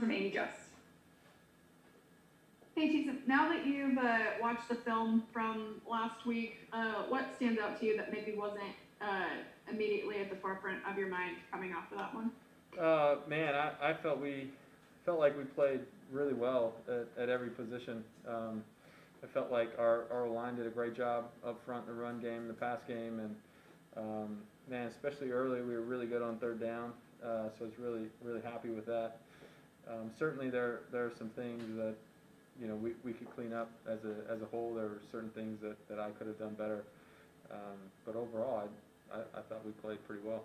from Amy Just. Hey, Taysom, now that you've watched the film from last week, what stands out to you that maybe wasn't immediately at the forefront of your mind coming off of that one? Man, I felt like we played really well at every position. I felt like our line did a great job up front in the run game, the pass game, and man, especially early, we were really good on third down. So I was really happy with that. Certainly, there are some things that we could clean up as a whole. There were certain things that I could have done better. But overall, I thought we played pretty well.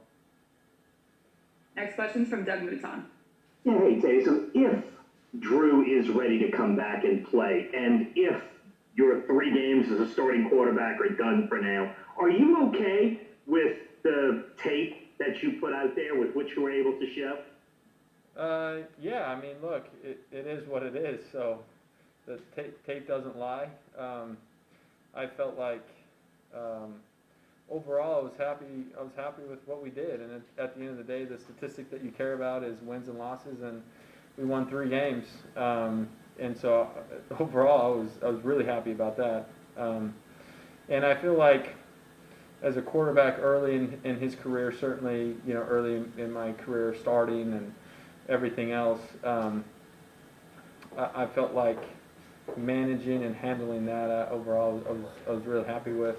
Next question's from Doug Mouton. Yeah, hey, Taysom, if Drew is ready to come back and play, and if your 3 games as a starting quarterback are done for now, are you okay with the tape that you put out there with what you were able to show? Yeah, I mean, look, it is what it is. So the tape doesn't lie. I felt like overall I was happy with what we did. And at the end of the day, the statistic that you care about is wins and losses, and we won 3 games. And so overall, I was really happy about that. And I feel like as a quarterback early in his career, certainly early in my career starting and everything else, I felt like managing and handling that overall I was really happy with,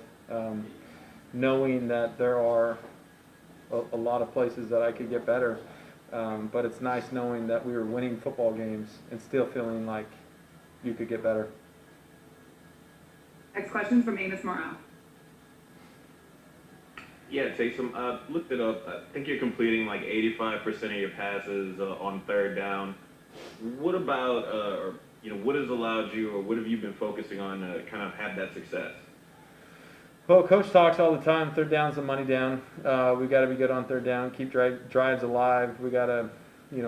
knowing that there are a lot of places that I could get better, but it's nice knowing that we were winning football games and still feeling like you could get better. Next question's from Amos Morrow. Yeah, Taysom, looked it up. I think you're completing like 85% of your passes on third down. What about, what has allowed you, or what have you been focusing on to kind of have that success? Well, Coach talks all the time, third down's the money down. We got to be good on third down, keep drives alive. We got to,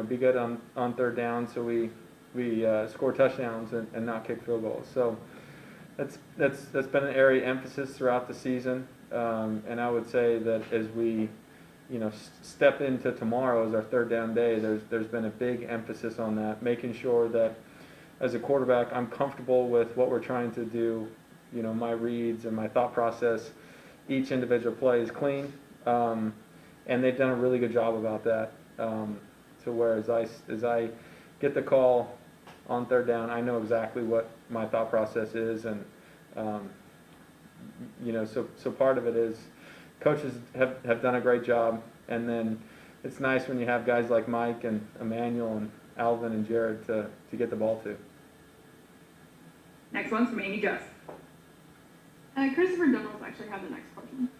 be good on third down so we score touchdowns and not kick field goals. So that's been an area of emphasis throughout the season. And I would say that as we, step into tomorrow as our third down day, there's been a big emphasis on that, making sure that as a quarterback I'm comfortable with what we're trying to do, my reads and my thought process. Each individual play is clean, and they've done a really good job about that. To where as I get the call on third down, I know exactly what my thought process is, and so part of it is coaches have done a great job, and then it's nice when you have guys like Mike and Emmanuel and Alvin and Jared to get the ball to. Next one's from Amy Just. Christopher Donalds actually had the next question.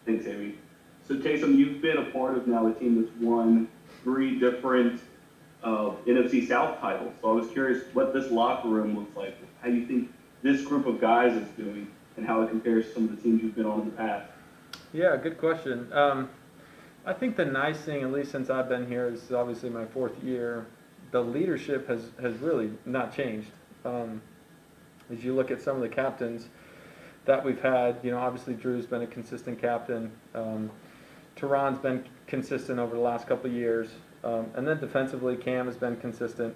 Thanks, Amy. So, Taysom, you've been a part of now a team that's won 3 different NFC South titles. So I was curious what this locker room looks like, how you think this group of guys is doing, and how it compares to some of the teams you've been on in the past. Yeah, good question. I think the nice thing, at least since I've been here, this is obviously my 4th year, the leadership has really not changed. As you look at some of the captains that we've had, obviously Drew's been a consistent captain. Teron's been consistent over the last couple of years. And then defensively, Cam has been consistent.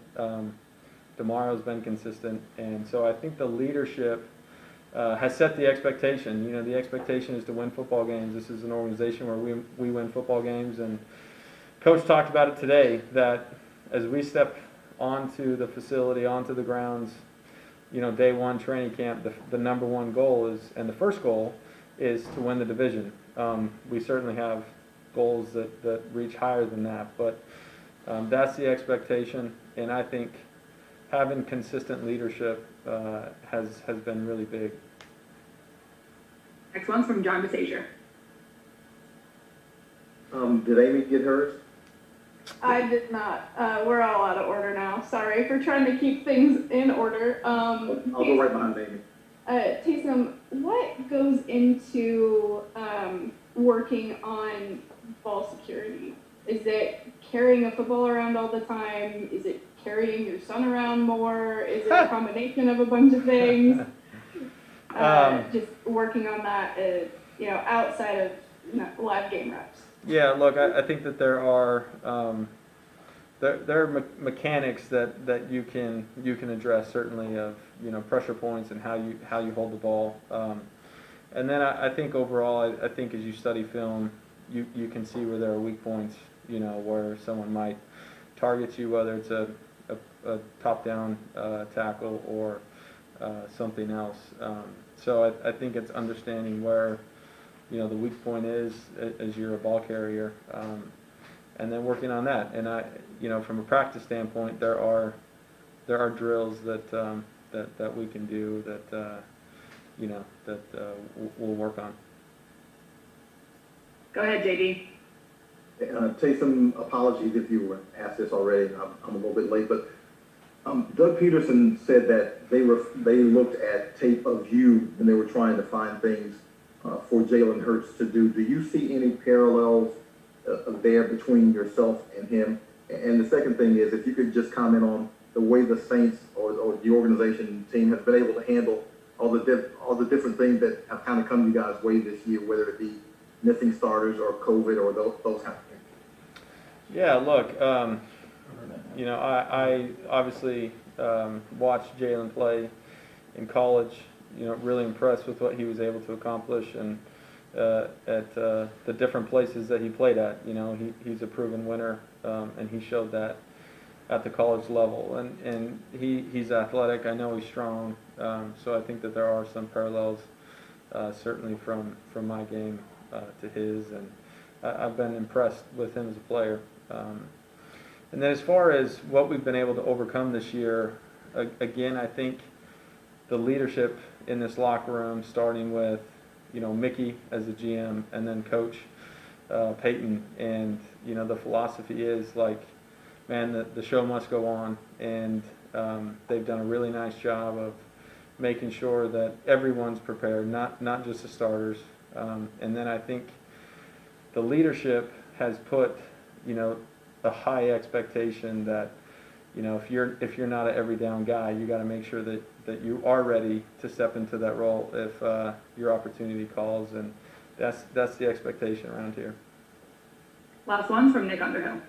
DeMario's been consistent. And so I think the leadership has set the expectation. The expectation is to win football games. This is an organization where we win football games. And Coach talked about it today, that as we step onto the facility, onto the grounds, day one training camp, the number one goal is, and the first goal is to win the division. We certainly have goals that reach higher than that, but that's the expectation, and I think having consistent leadership has been really big. Next one's from John Basager. Did Amy get hers? I did not. We're all out of order now. Sorry for trying to keep things in order. I'll go right behind Amy. Taysom, what goes into working on ball security? Is it carrying a football around all the time? Is it carrying your son around more? Is it a combination of a bunch of things? Just working on that, outside of live game reps. Yeah, look, I think that there are mechanics that you can address, certainly, of pressure points and how you hold the ball. And then I think overall, I think as you study film, you can see where there are weak points, where someone might target you, whether it's a top-down tackle or something else. So I think it's understanding where the weak point is as you're a ball carrier, and then working on that. And from a practice standpoint, there are drills that we can do that we'll work on. Go ahead, JD. Taysom, apologies if you were asked this already. I'm a little bit late, but Doug Peterson said that they looked at tape of you and they were trying to find things for Jalen Hurts to do. Do you see any parallels there between yourself and him? And the second thing is, if you could just comment on the way the Saints or the organization team has been able to handle all the different things that have kind of come you guys' way this year, whether it be missing starters or COVID or those kind of things. Yeah, look, I obviously watched Jalen play in college. Really impressed with what he was able to accomplish, and at the different places that he played at. He's a proven winner, and he showed that at the college level. And he's athletic. I know he's strong. So I think that there are some parallels, certainly from my game to his, and I've been impressed with him as a player. And then as far as what we've been able to overcome this year, again, I think the leadership in this locker room, starting with Mickey as the GM, and then Coach Peyton, and the philosophy is man, the show must go on, and they've done a really nice job of making sure that everyone's prepared, not just the starters. And then I think the leadership has put a high expectation that if you're not an every down guy, you got to make sure that you are ready to step into that role if your opportunity calls, and that's the expectation around here. Last one from Nick Underhill.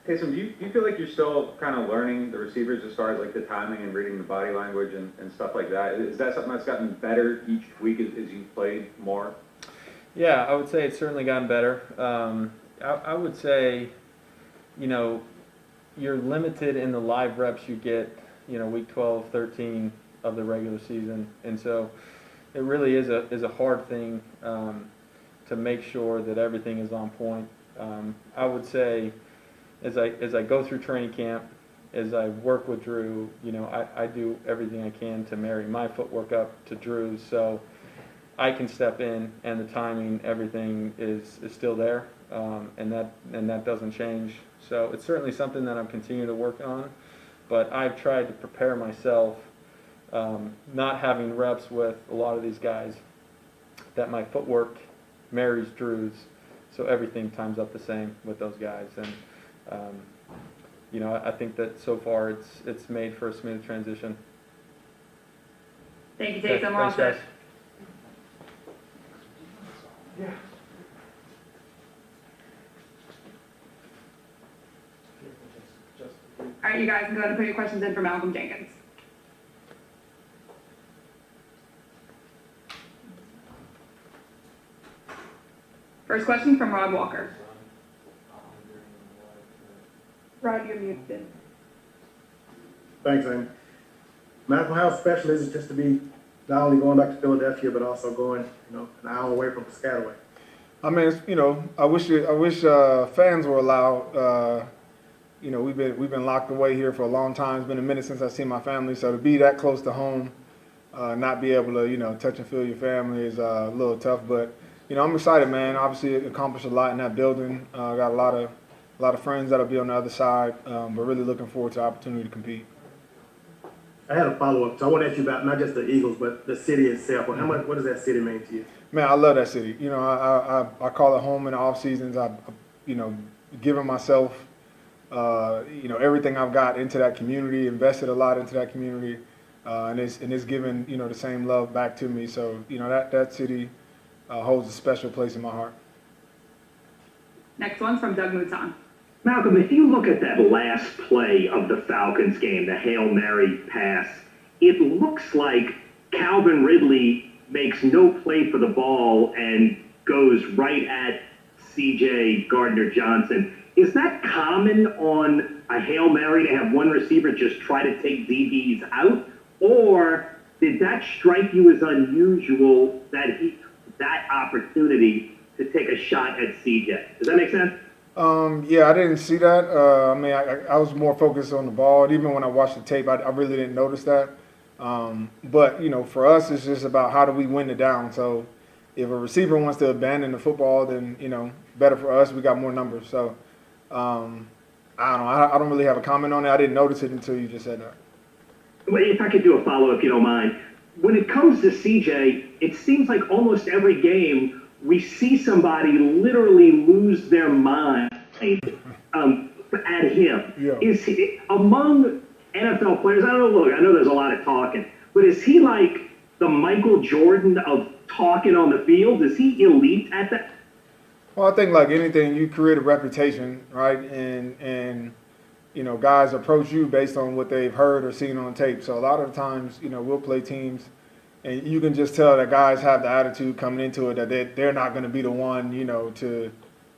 Taysom, do you feel like you're still kind of learning the receivers as far as the timing and reading the body language and stuff like that? Is that something that's gotten better each week as you've played more? Yeah, I would say it's certainly gotten better. I would say, you're limited in the live reps you get, week 12, 13 of the regular season. And so it really is a hard thing to make sure that everything is on point. I would say as I go through training camp, as I work with Drew, I do everything I can to marry my footwork up to Drew's, so I can step in and the timing, everything is still there, and that doesn't change. So it's certainly something that I'm continuing to work on, but I've tried to prepare myself, not having reps with a lot of these guys, that my footwork marries Drew's, so everything times up the same with those guys. And I think that so far it's made for a smooth transition. Thank you, Taysom. We're all Thanks, set. guys. All right, you guys can go ahead and put your questions in for Malcolm Jenkins. First question from Rod Walker. Rod, you're muted. Thanks, Amy. Malcolm, how special is it just to be not only going back to Philadelphia, but also going, an hour away from Piscataway? I mean, I wish fans were allowed. We've been locked away here for a long time. It's been a minute since I've seen my family, so to be that close to home, not be able to, touch and feel your family is a little tough. But I'm excited, man. Obviously, accomplished a lot in that building. Got a lot of friends that'll be on the other side, but really looking forward to the opportunity to compete. I had a follow-up. So I want to ask you about not just the Eagles, but the city itself. What does that city mean to you? Man, I love that city. I call it home in the off seasons. I've given myself, everything I've got into that community, invested a lot into that community, and it's given the same love back to me. So that city holds a special place in my heart. Next one's from Doug Mouton. Malcolm, if you look at that last play of the Falcons game, the Hail Mary pass, it looks like Calvin Ridley makes no play for the ball and goes right at C.J. Gardner-Johnson. Is that common on a Hail Mary to have one receiver just try to take DBs out? Or did that strike you as unusual that he took that opportunity to take a shot at C.J.? Does that make sense? Yeah, I didn't see that. I mean, I was more focused on the ball. Even when I watched the tape, I really didn't notice that. But, you know, for us, it's just about how do we win the down. So if a receiver wants to abandon the football, then, you know, better for us. We got more numbers. So I don't know. I don't really have a comment on it. I didn't notice it until you just said that. If I could do a follow, if you don't mind. When it comes to CJ, it seems like almost every game we see somebody literally lose their mind at him. Yeah. Is he, among NFL players, I don't know, look, I know there's a lot of talking, but is he like the Michael Jordan of talking on the field? Is he elite at that? Well, I think like anything, you create a reputation, right? And you know, guys approach you based on what they've heard or seen on tape. So a lot of the times, you know, we'll play teams, and you can just tell that guys have the attitude coming into it that they're not going to be the one, you know, to,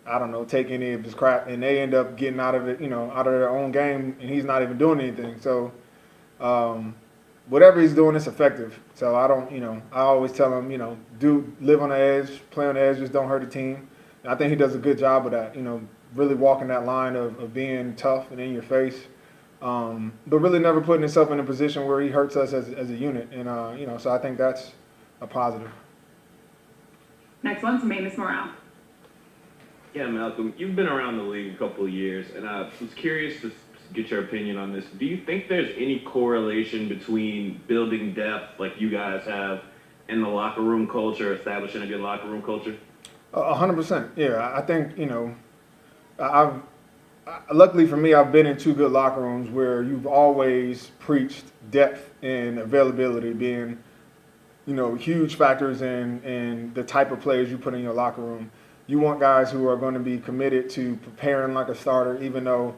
I don't know, take any of his crap, and they end up getting out of it, you know, out of their own game, and he's not even doing anything. So whatever he's doing is effective. So I don't, you know, I always tell him, you know, do live on the edge, play on the edge, just don't hurt the team. And I think he does a good job of that, you know, really walking that line of being tough and in your face, but really never putting himself in a position where he hurts us as a unit. And, you know, so I think that's a positive. Next one's from Amos Morale. Yeah, Malcolm, you've been around the league a couple of years, and I was curious to get your opinion on this. Do you think there's any correlation between building depth like you guys have and the locker room culture, establishing a good locker room culture? 100%. Yeah, I think, you know, luckily for me, I've been in two good locker rooms where you've always preached depth and availability being, you know, huge factors in the type of players you put in your locker room. You want guys who are going to be committed to preparing like a starter, even though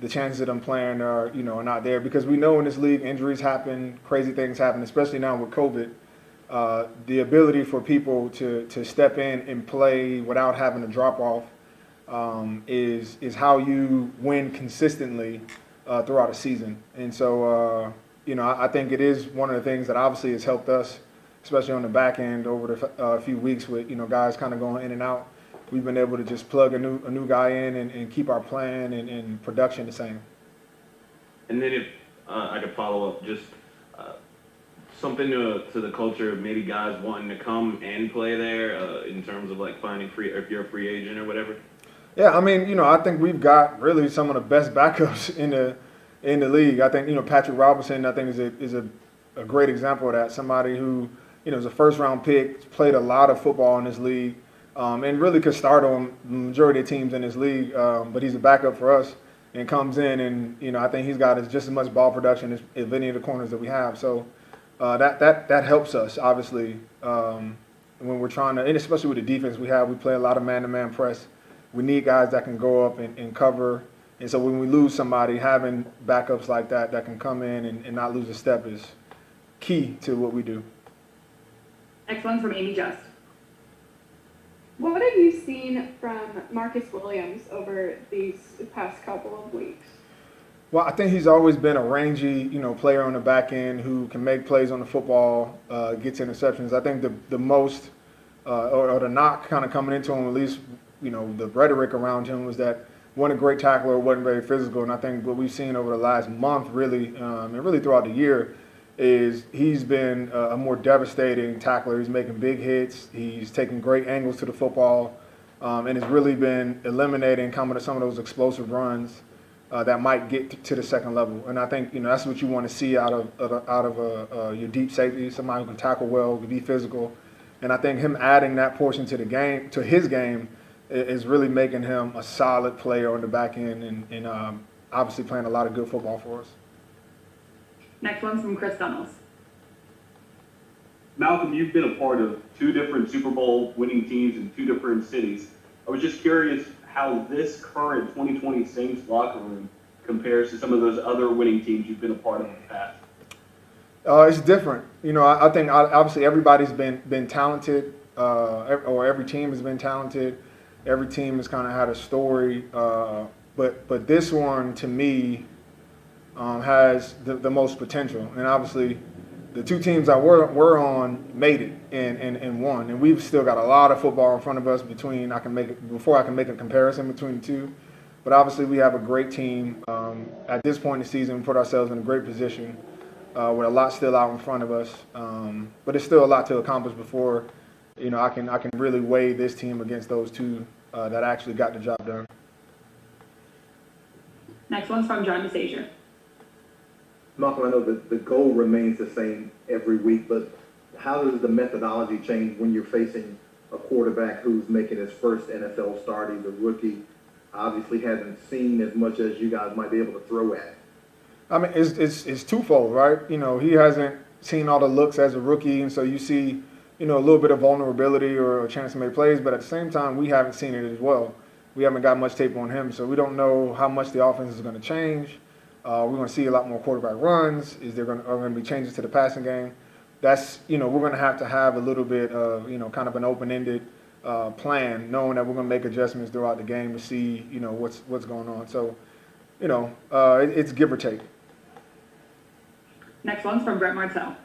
the chances of them playing are, you know, are not there. Because we know in this league, injuries happen, crazy things happen, especially now with COVID. The ability for people to step in and play without having to drop off is how you win consistently throughout a season. And so, you know, I think it is one of the things that obviously has helped us, especially on the back end over the few weeks with, you know, guys kind of going in and out. We've been able to just plug a new guy in and keep our plan and production the same. And then if I could follow up, just something to the culture of maybe guys wanting to come and play there in terms of like finding free, if you're a free agent or whatever. Yeah, I mean, you know, I think we've got really some of the best backups in the league. I think, you know, Patrick Robinson, I think is a great example of that. Somebody who, you know, is a first-round pick, played a lot of football in this league, and really could start on the majority of teams in this league. But he's a backup for us and comes in, and, you know, I think he's got just as much ball production as any of the corners that we have. So that helps us, obviously, when we're trying to, and especially with the defense we have. We play a lot of man-to-man press. We need guys that can go up and cover. And so when we lose somebody, having backups like that can come in and not lose a step is key to what we do. Next one's from Amy Just. What have you seen from Marcus Williams over these past couple of weeks? Well, I think he's always been a rangy, you know, player on the back end who can make plays on the football, gets interceptions. I think the most or the knock kind of coming into him, at least, you know, the rhetoric around him was that wasn't a great tackler, wasn't very physical. And I think what we've seen over the last month, really, and really throughout the year, is he's been a more devastating tackler. He's making big hits. He's taking great angles to the football, and has really been eliminating some of those explosive runs that might get to the second level. And I think, you know, that's what you want to see out of your deep safety, somebody who can tackle well, can be physical. And I think him adding that portion to the game, to his game, is really making him a solid player on the back end and obviously playing a lot of good football for us. Next one's from Chris Dunnels. Malcolm, you've been a part of two different Super Bowl winning teams in two different cities. I was just curious how this current 2020 Saints locker room compares to some of those other winning teams you've been a part of in the past? It's different. I think obviously everybody's been talented, or every team has been talented. Every team has kind of had a story, but this one to me has the most potential. And obviously, the two teams that we're on made it and won, and we've still got a lot of football in front of us before I can make a comparison between the two. But obviously, we have a great team. At this point in the season, we put ourselves in a great position with a lot still out in front of us. But it's still a lot to accomplish before, I can really weigh this team against those two that actually got the job done. Next one's from John DeSager. Malcolm, I know that the goal remains the same every week, but how does the methodology change when you're facing a quarterback who's making his first NFL start? He's a rookie, obviously hasn't seen as much as you guys might be able to throw at. I mean, it's twofold, right? He hasn't seen all the looks as a rookie, and so you see, a little bit of vulnerability or a chance to make plays, but at the same time, we haven't seen it as well. We haven't got much tape on him, so we don't know how much the offense is going to change. We're going to see a lot more quarterback runs. Are going to be changes to the passing game? That's, we're going to have a little bit of, kind of an open-ended plan, knowing that we're going to make adjustments throughout the game to see, what's going on. So, it's give or take. Next one's from Brett Martell.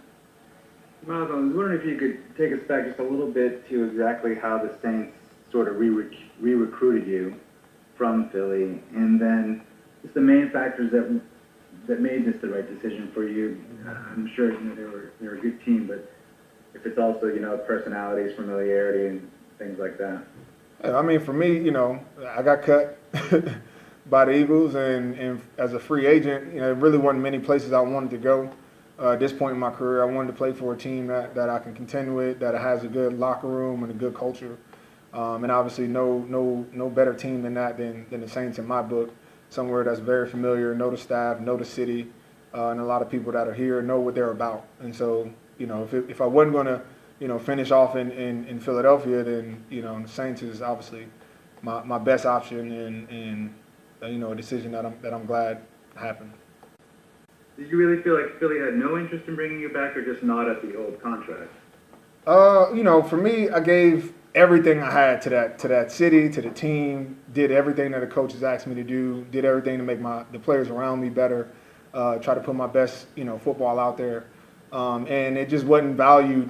Malcolm, I was wondering if you could take us back just a little bit to exactly how the Saints sort of re-recruited you from Philly, and then just the main factors that made this the right decision for you. I'm sure they were a good team, but if it's also personalities, familiarity, and things like that. I mean, for me, I got cut by the Eagles, and as a free agent, there really wasn't many places I wanted to go. At this point in my career, I wanted to play for a team that I can contend with, that has a good locker room and a good culture, and obviously no better team than that than the Saints in my book. Somewhere that's very familiar, know the staff, know the city, and a lot of people that are here know what they're about. And so, if I wasn't going to, finish off in Philadelphia, then, the Saints is obviously my best option and a decision that I'm glad happened. Did you really feel like Philly had no interest in bringing you back, or just not at the old contract? For me, I gave everything I had to that city, to the team, did everything that the coaches asked me to do, did everything to make the players around me better, try to put my best, football out there. And it just wasn't valued,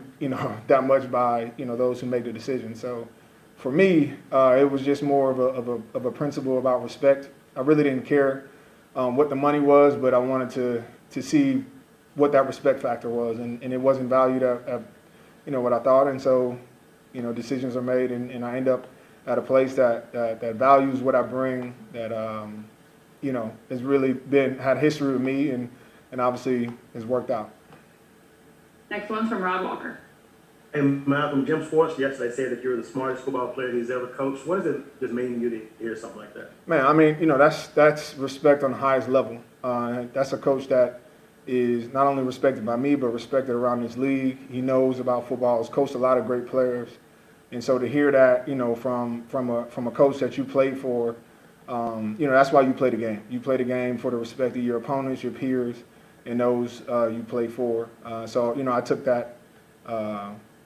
that much by, those who make the decision. So for me, it was just more of a principle about respect. I really didn't care what the money was, but I wanted to see what that respect factor was. And it wasn't valued at what I thought. And so, decisions are made, and I end up at a place that values what I bring, that, has really had history with me and obviously has worked out. Next one's from Rod Walker. And Malcolm, Jim Schwartz yesterday said that you're the smartest football player he's ever coached. What does it just mean to you to hear something like that? Man, I mean, that's respect on the highest level. That's a coach that is not only respected by me, but respected around this league. He knows about football. He's coached a lot of great players. And so to hear that, from a coach that you played for, that's why you play the game. You play the game for the respect of your opponents, your peers, and those you play for. So, I took that.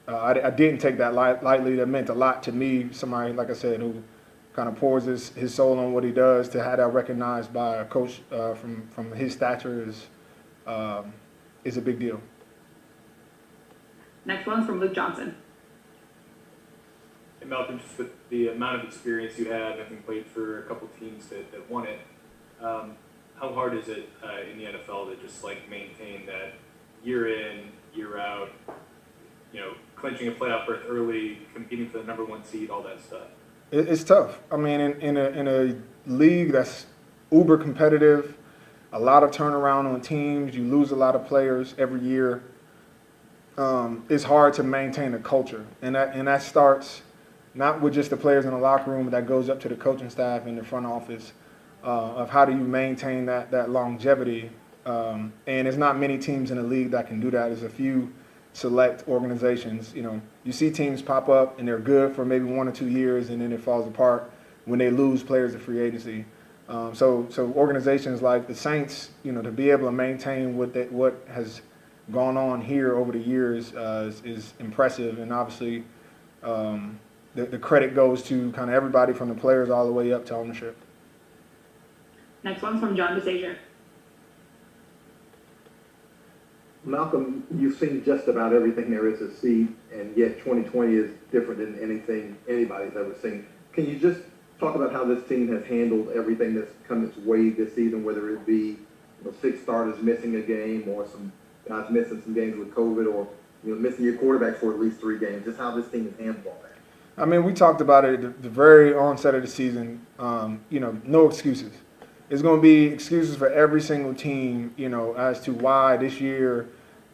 I didn't take that lightly. That meant a lot to me. Somebody, like I said, who kind of pours his soul on what he does, to have that recognized by a coach from his stature is a big deal. Next one's from Luke Johnson. And Malcolm, just with the amount of experience you have, having played for a couple teams that won it, how hard is it in the NFL to just maintain that year in, year out, clinching a playoff berth early, competing for the number one seed, all that stuff? It's tough. I mean, in a league that's uber competitive, a lot of turnaround on teams, you lose a lot of players every year. It's hard to maintain a culture, and that starts not with just the players in the locker room, but that goes up to the coaching staff and the front office of how do you maintain that longevity. And there's not many teams in the league that can do that. There's a few select organizations. You see teams pop up and they're good for maybe 1 or 2 years, and then it falls apart. when they lose players to free agency. So organizations like the Saints, to be able to maintain what has gone on here over the years is impressive, and obviously the credit goes to kind of everybody from the players all the way up to ownership. Next one's from John DeSager. Malcolm, you've seen just about everything there is to see, and yet 2020 is different than anything anybody's ever seen. Can you just talk about how this team has handled everything that's come its way this season, whether it be 6 starters missing a game or some guys missing some games with COVID, or missing your quarterback for at least 3 games, just how this team has handled all that? I mean, we talked about it at the very onset of the season. No excuses. There's going to be excuses for every single team, as to why this year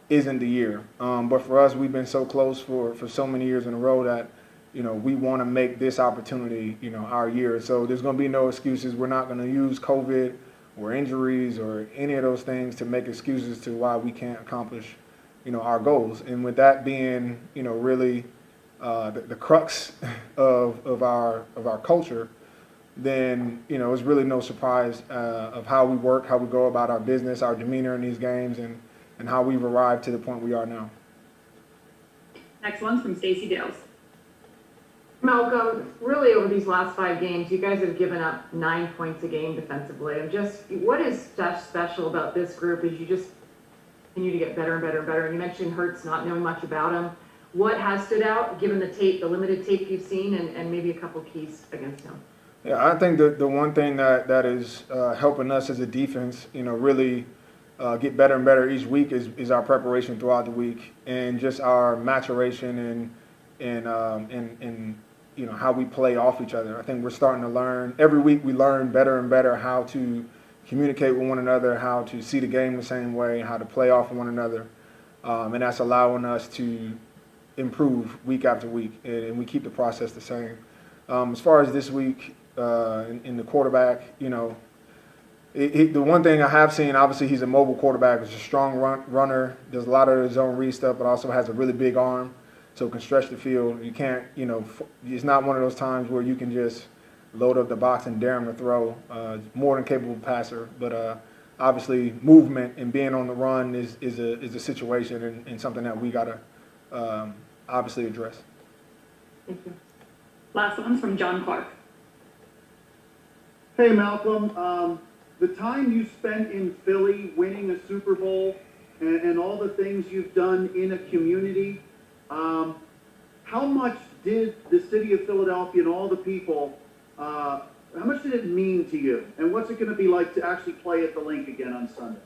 isn't the year. But for us, we've been so close for so many years in a row that, we want to make this opportunity, our year. So there's going to be no excuses. We're not going to use COVID or injuries or any of those things to make excuses to why we can't accomplish, our goals. And with that being, really the crux of our culture, then it's really no surprise of how we work, how we go about our business, our demeanor in these games, and how we've arrived to the point we are now. Next one's from Stacey Dales. Malcolm, really over these last 5 games, you guys have given up 9 points a game defensively. What is special about this group as you just continue to get better and better and better? And you mentioned Hurts not knowing much about him. What has stood out, given the tape, the limited tape you've seen, and maybe a couple keys against him? Yeah, I think the one thing that is helping us as a defense, really get better and better each week is our preparation throughout the week, and just our maturation and how we play off each other. I think we're starting to learn. Every week we learn better and better how to communicate with one another, how to see the game the same way, how to play off of one another, and that's allowing us to improve week after week, and we keep the process the same. As far as this week, in the quarterback, the one thing I have seen, obviously he's a mobile quarterback, he's a strong runner, does a lot of his own read stuff, but also has a really big arm, so can stretch the field. You can't, it's not one of those times where you can just load up the box and dare him to throw. More than capable passer, but obviously movement and being on the run is a situation and something that we got to obviously address. Thank you. Last one's from John Clark. Hey, Malcolm. The time you spent in Philly winning a Super Bowl and all the things you've done in a community, how much did the city of Philadelphia and all the people, how much did it mean to you? And what's it going to be like to actually play at the Link again on Sunday?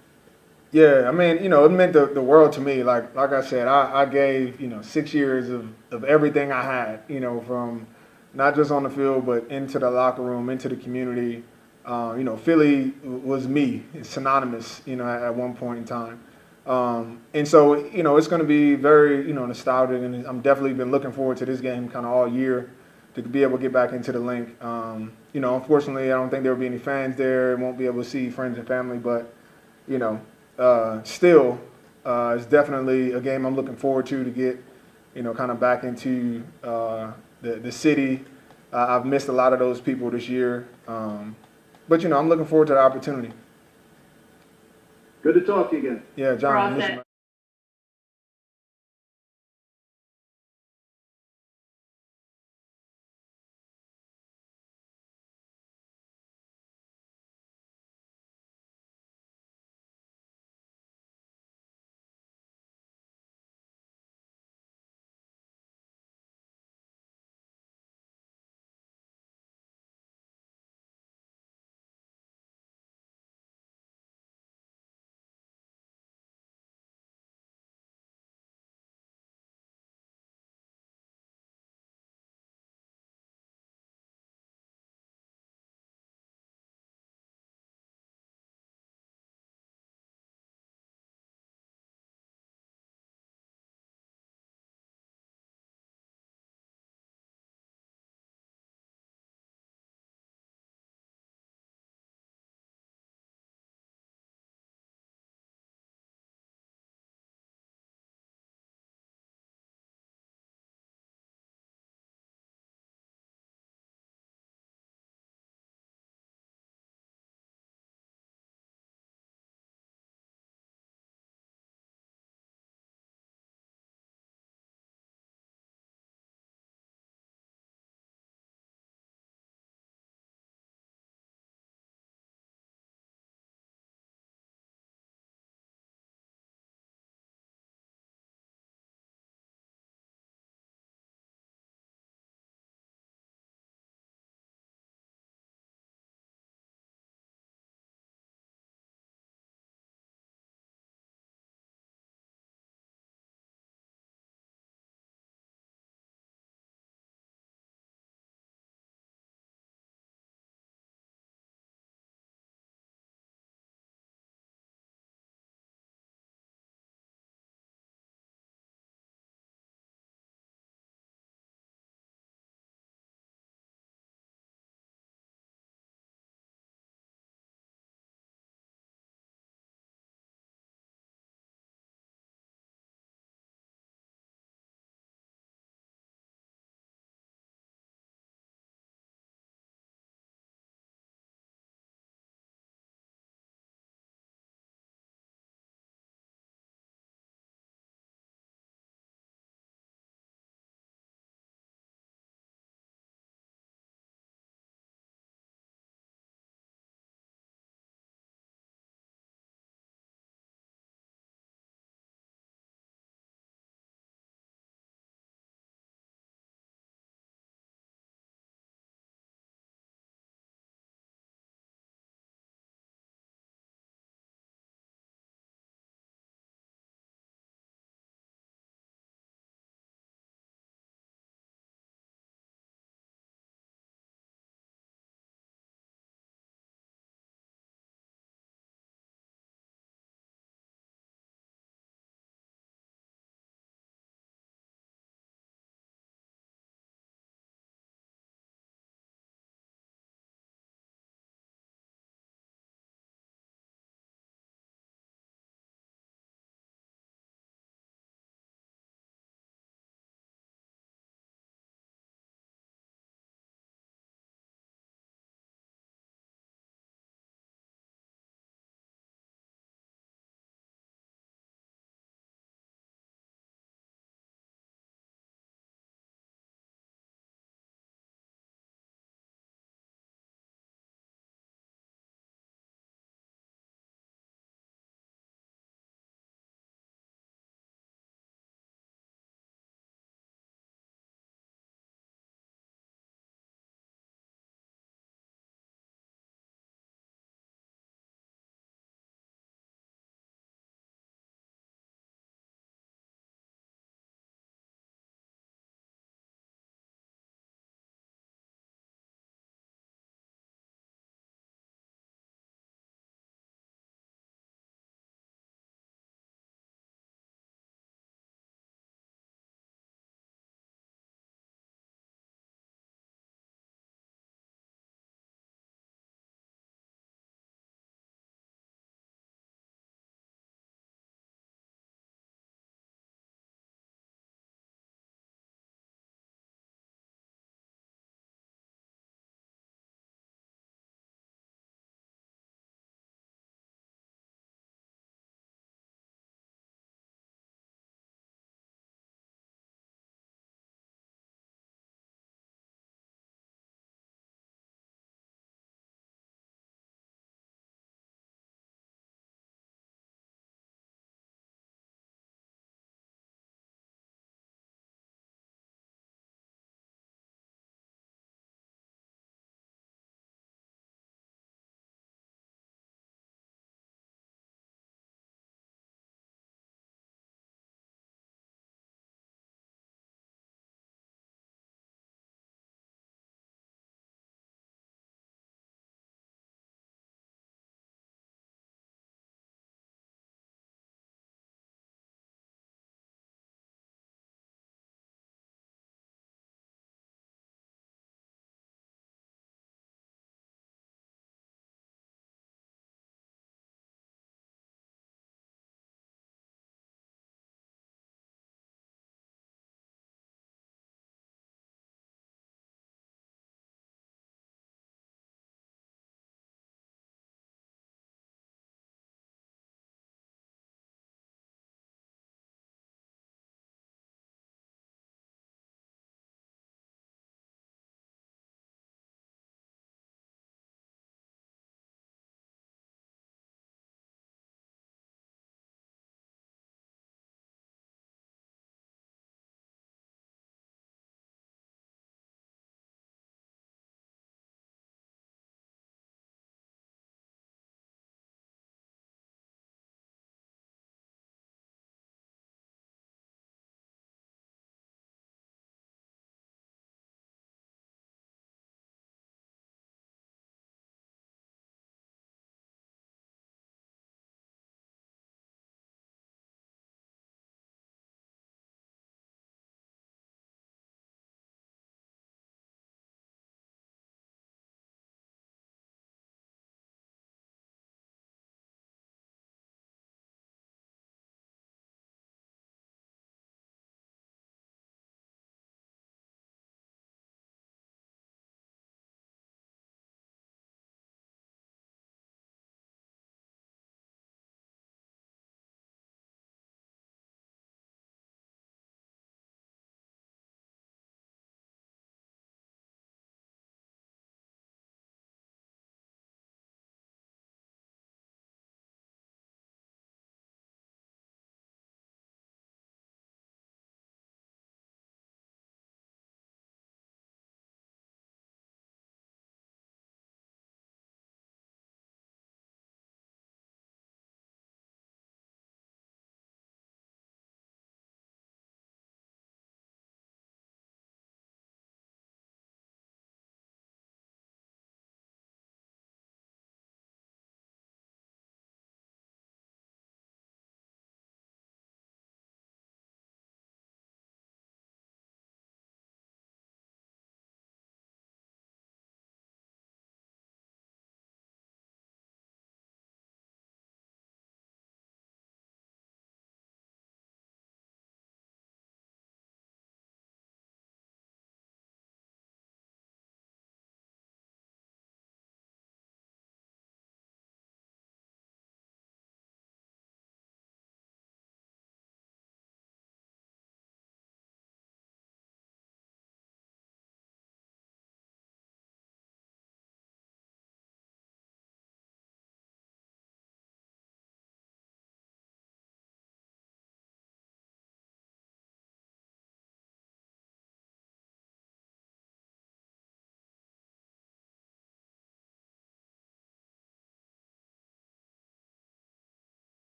Yeah, I mean, it meant the world to me. Like I said, I gave, 6 years of everything I had, from not just on the field, but into the locker room, into the community. Philly was me. It's synonymous, at one point in time. And so, it's going to be very, nostalgic, and I'm definitely been looking forward to this game kind of all year to be able to get back into the Link. Unfortunately, I don't think there will be any fans there. Won't be able to see friends and family, but, still, it's definitely a game I'm looking forward to get, kind of back into the city. I've missed a lot of those people this year. But, I'm looking forward to the opportunity. Good to talk to you again. Yeah, John. We're all set.